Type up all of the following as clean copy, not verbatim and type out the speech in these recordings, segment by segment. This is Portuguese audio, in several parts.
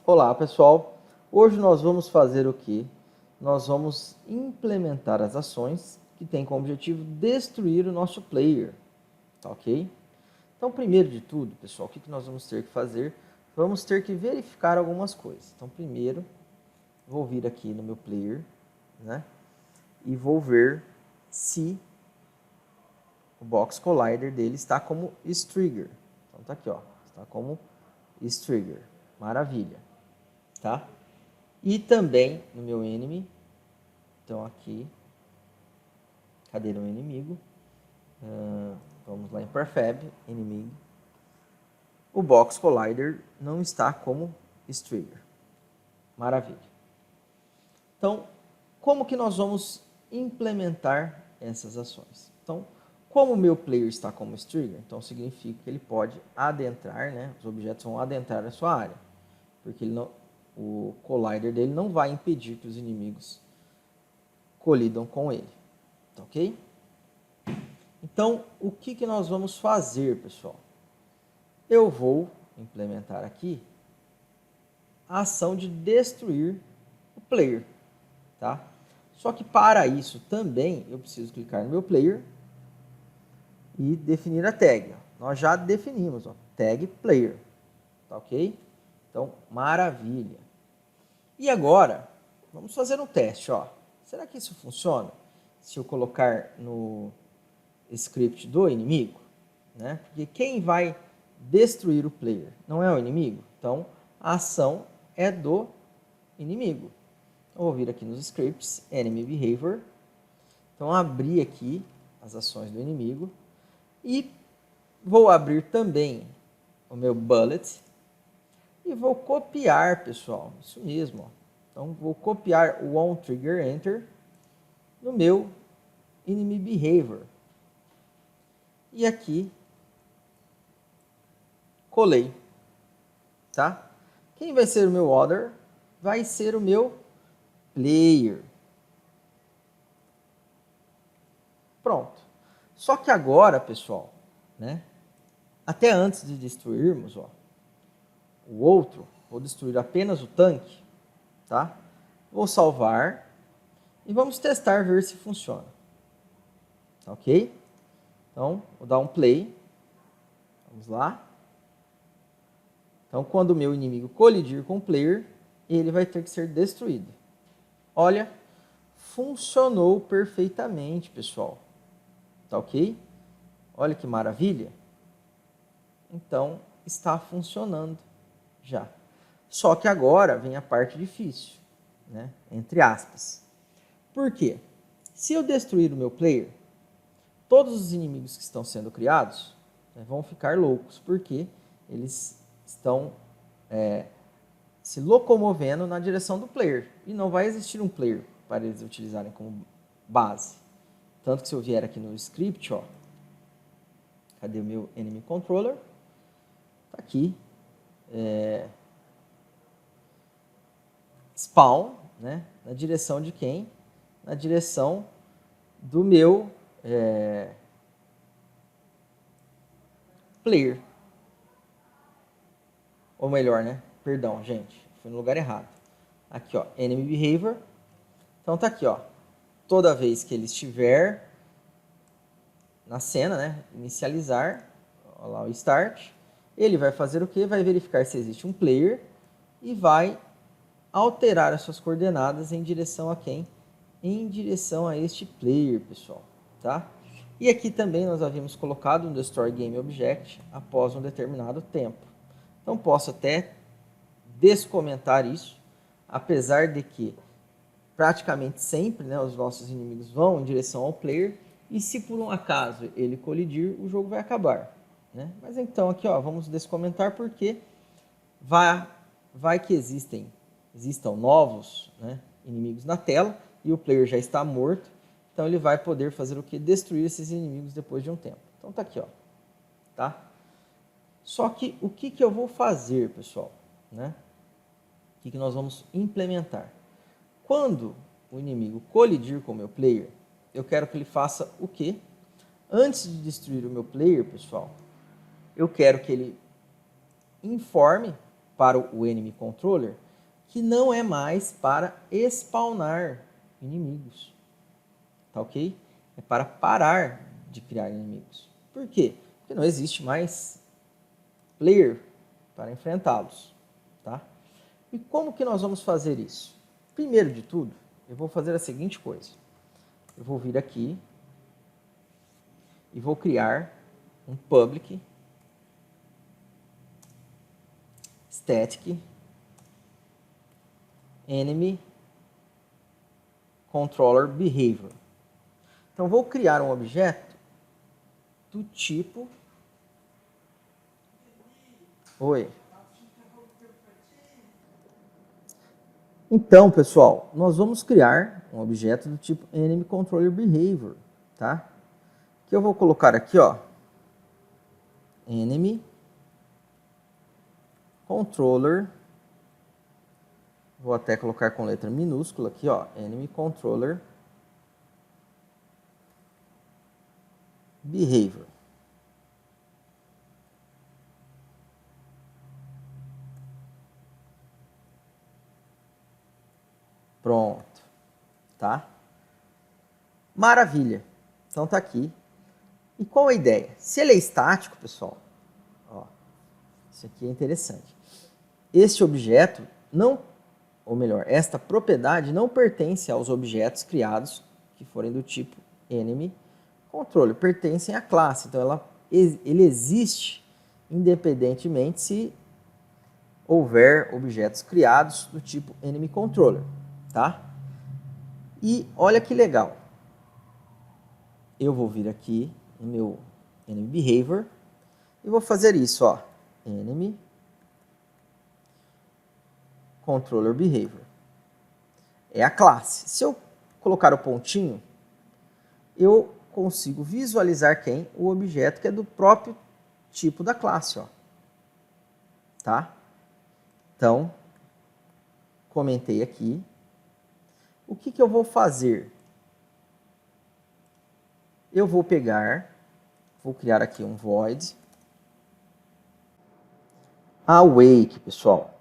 Olá pessoal, hoje nós vamos fazer o que? Nós vamos implementar as ações que têm como objetivo destruir o nosso player, tá ok? Então primeiro de tudo, pessoal, o que nós vamos ter que fazer? Vamos ter que verificar algumas coisas. Então primeiro, vou vir aqui no meu player, né? E vou ver se o Box Collider dele está como Strigger. Então tá aqui, ó, está como Strigger, maravilha. Tá? E também no meu enemy, então aqui, cadê o inimigo? Vamos lá em Prefab, inimigo. O Box Collider não está como Strigger. Maravilha. Então, como que nós vamos implementar essas ações? Então, como o meu player está como Strigger, então significa que ele pode adentrar, né? Os objetos vão adentrar a sua área, porque ele não, o Collider dele não vai impedir que os inimigos colidam com ele, tá ok? Então, o que nós vamos fazer, pessoal? Eu vou implementar aqui a ação de destruir o player, tá? Só que para isso também eu preciso clicar no meu player e definir a tag. Nós já definimos, ó, tag player, tá ok? Então, maravilha. E agora, vamos fazer um teste, ó. Será que isso funciona? Se eu colocar no script do inimigo, né? Porque quem vai destruir o player não é o inimigo, então a ação é do inimigo. Eu vou vir aqui nos scripts, enemy behavior, então abrir aqui as ações do inimigo e vou abrir também o meu bullet e vou copiar, pessoal, isso mesmo, ó. Então vou copiar o onTriggerEnter no meu enemy behavior. E aqui colei, tá? Quem vai ser o meu other? Vai ser o meu player. Pronto. Só que agora, pessoal, né? Até antes de destruirmos, ó, o outro, vou destruir apenas o tanque, tá? Vou salvar e vamos testar, ver se funciona. Tá ok? Então, vou dar um play. Vamos lá. Então, quando o meu inimigo colidir com o player, ele vai ter que ser destruído. Olha, funcionou perfeitamente, pessoal. Tá ok? Olha que maravilha. Então, está funcionando já. Só que agora vem a parte difícil, né? Entre aspas. Por quê? Se eu destruir o meu player, todos os inimigos que estão sendo criados, né, vão ficar loucos, porque eles estão se locomovendo na direção do player. E não vai existir um player para eles utilizarem como base. Tanto que se eu vier aqui no script, ó, cadê o meu enemy controller? Tá aqui. Spawn, né? Na direção de quem? Na direção do meu player. Ou melhor, né? Perdão, gente. Fui no lugar errado. Aqui, ó. Enemy behavior. Então tá aqui, ó. Toda vez que ele estiver na cena, né? Inicializar. Olha lá o start. Ele vai fazer o quê? Vai verificar se existe um player e vai alterar as suas coordenadas em direção a quem? Em direção a este player, pessoal, tá? E aqui também nós havíamos colocado um Destroy Game Object após um determinado tempo. Então posso até descomentar isso, apesar de que praticamente sempre, né, os nossos inimigos vão em direção ao player e se por um acaso ele colidir, o jogo vai acabar, né? Mas então aqui, ó, vamos descomentar porque vai que existam novos, né, inimigos na tela e o player já está morto, então ele vai poder fazer o que? Destruir esses inimigos depois de um tempo. Então tá aqui, ó, tá? Só que o que eu vou fazer, pessoal, né? O que nós vamos implementar? Quando o inimigo colidir com o meu player, eu quero que ele faça o quê? Antes de destruir o meu player, pessoal, eu quero que ele informe para o enemy controller que não é mais para spawnar inimigos, tá ok? É para parar de criar inimigos. Por quê? Porque não existe mais player para enfrentá-los, tá? E como que nós vamos fazer isso? Primeiro de tudo, eu vou fazer a seguinte coisa. Eu vou vir aqui e vou criar um public static enemy controller behavior. Então vou criar um objeto do tipo Oi. Então, pessoal, nós vamos criar um objeto do tipo enemy controller behavior, tá? Que eu vou colocar aqui, ó, enemy controller. Vou até colocar com letra minúscula aqui, ó, enemy controller behavior. Pronto, tá? Maravilha. Então tá aqui. E qual a ideia? Se ele é estático, pessoal, ó, isso aqui é interessante. Este objeto não, ou melhor, esta propriedade não pertence aos objetos criados que forem do tipo enemy controller, pertencem à classe. Então ele existe independentemente se houver objetos criados do tipo enemy controller, tá? E olha que legal. Eu vou vir aqui no meu enemy behavior e vou fazer isso, ó, enemy controller behavior. É a classe. Se eu colocar o pontinho, eu consigo visualizar quem? O objeto que é do próprio tipo da classe, ó. Tá? Então, comentei aqui. O que eu vou fazer? Eu vou pegar, vou criar aqui um void awake, pessoal.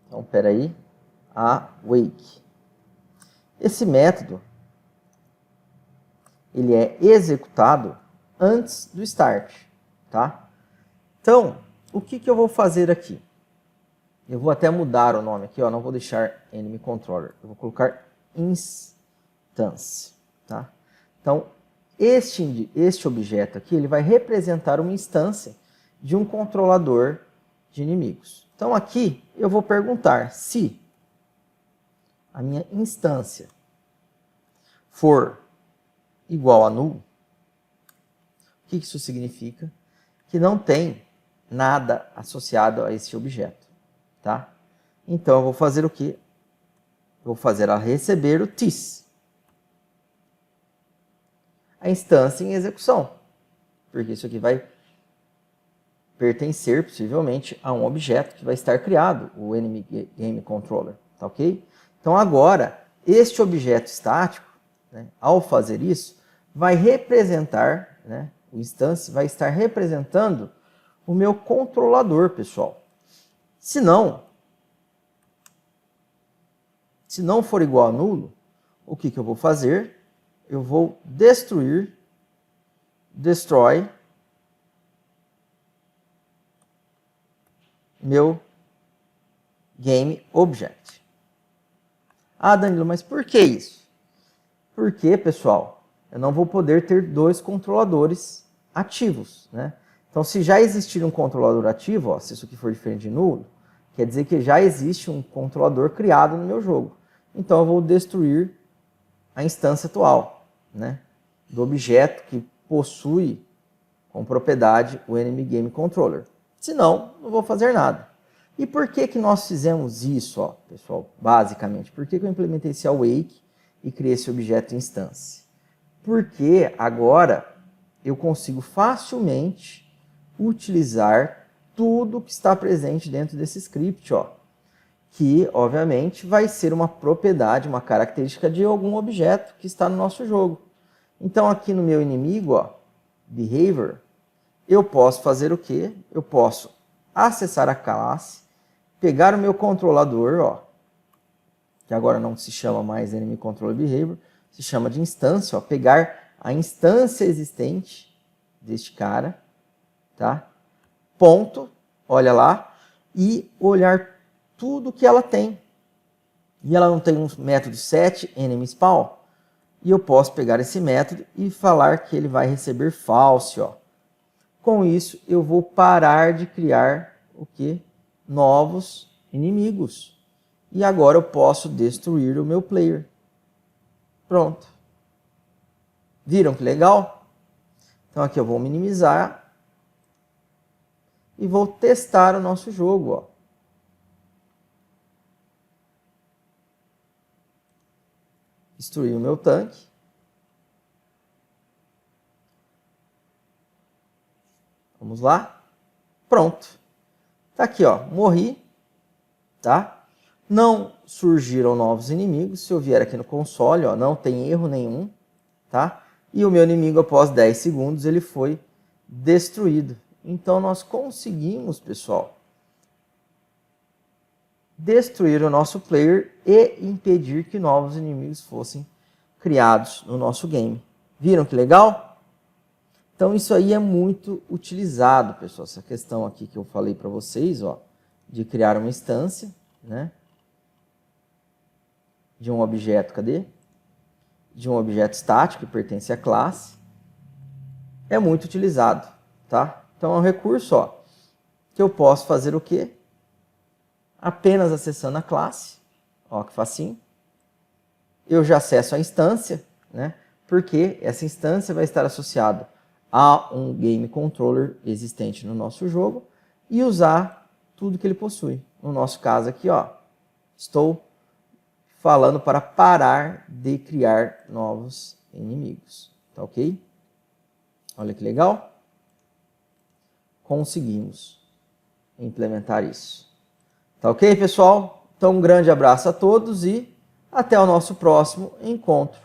Então, espera aí, awake. Esse método, ele é executado antes do start, tá? Então, o que eu vou fazer aqui? Eu vou até mudar o nome aqui, ó, não vou deixar enemy controller, eu vou colocar instance, tá? Então, este objeto aqui, ele vai representar uma instância de um controlador de inimigos. Então, aqui eu vou perguntar se a minha instância for igual a null. O que isso significa? Que não tem nada associado a esse objeto, tá? Então, eu vou fazer o quê? Eu vou fazer ela receber o this, a instância em execução, porque isso aqui vai pertencer, possivelmente, a um objeto que vai estar criado, o enemy game controller, tá ok? Então, agora, este objeto estático, né, ao fazer isso, vai representar, né, o instance vai estar representando o meu controlador, pessoal. Se não for igual a nulo, o que eu vou fazer? Eu vou destroy meu game object. Ah, Danilo, mas por que isso? Porque, pessoal, eu não vou poder ter dois controladores ativos, né? Então, se já existir um controlador ativo, ó, se isso aqui for diferente de nulo, quer dizer que já existe um controlador criado no meu jogo. Então, eu vou destruir a instância atual, né, do objeto que possui com propriedade o enemy game controller. Senão, não vou fazer nada. E por que nós fizemos isso, ó, pessoal? Basicamente, por que eu implementei esse awake e criei esse objeto instância? Porque agora eu consigo facilmente utilizar tudo que está presente dentro desse script, ó, que obviamente vai ser uma propriedade, uma característica de algum objeto que está no nosso jogo. Então aqui no meu inimigo, ó, behavior, eu posso fazer o quê? Eu posso acessar a classe pegar o meu controlador, ó, que agora não se chama mais Enemy Controller Behavior, se chama de instância, ó, pegar a instância existente deste cara, tá? Ponto, olha lá, e olhar tudo que ela tem. E ela não tem um método set enemy spawn, e eu posso pegar esse método e falar que ele vai receber false, ó. Com isso, eu vou parar de criar o que? Novos inimigos. E agora eu posso destruir o meu player. Pronto. Viram que legal? Então aqui eu vou minimizar e vou testar o nosso jogo, ó. Destruir o meu tanque. Vamos lá. Pronto. Tá aqui, ó. Morri. Tá? Não surgiram novos inimigos. Se eu vier aqui no console, ó, não tem erro nenhum. Tá? E o meu inimigo, após 10 segundos, ele foi destruído. Então, nós conseguimos, pessoal, destruir o nosso player e impedir que novos inimigos fossem criados no nosso game. Viram que legal? Então isso aí é muito utilizado, pessoal. Essa questão aqui que eu falei para vocês, ó, de criar uma instância, né, de um objeto, cadê? De um objeto estático que pertence à classe, é muito utilizado, tá? Então é um recurso, ó, que eu posso fazer o quê? Apenas acessando a classe, ó que facinho, eu já acesso a instância, né? Porque essa instância vai estar associada a um game controller existente no nosso jogo e usar tudo que ele possui. No nosso caso aqui, ó, estou falando para parar de criar novos inimigos, tá ok? Olha que legal. Conseguimos implementar isso. Tá ok, pessoal? Então, um grande abraço a todos e até o nosso próximo encontro.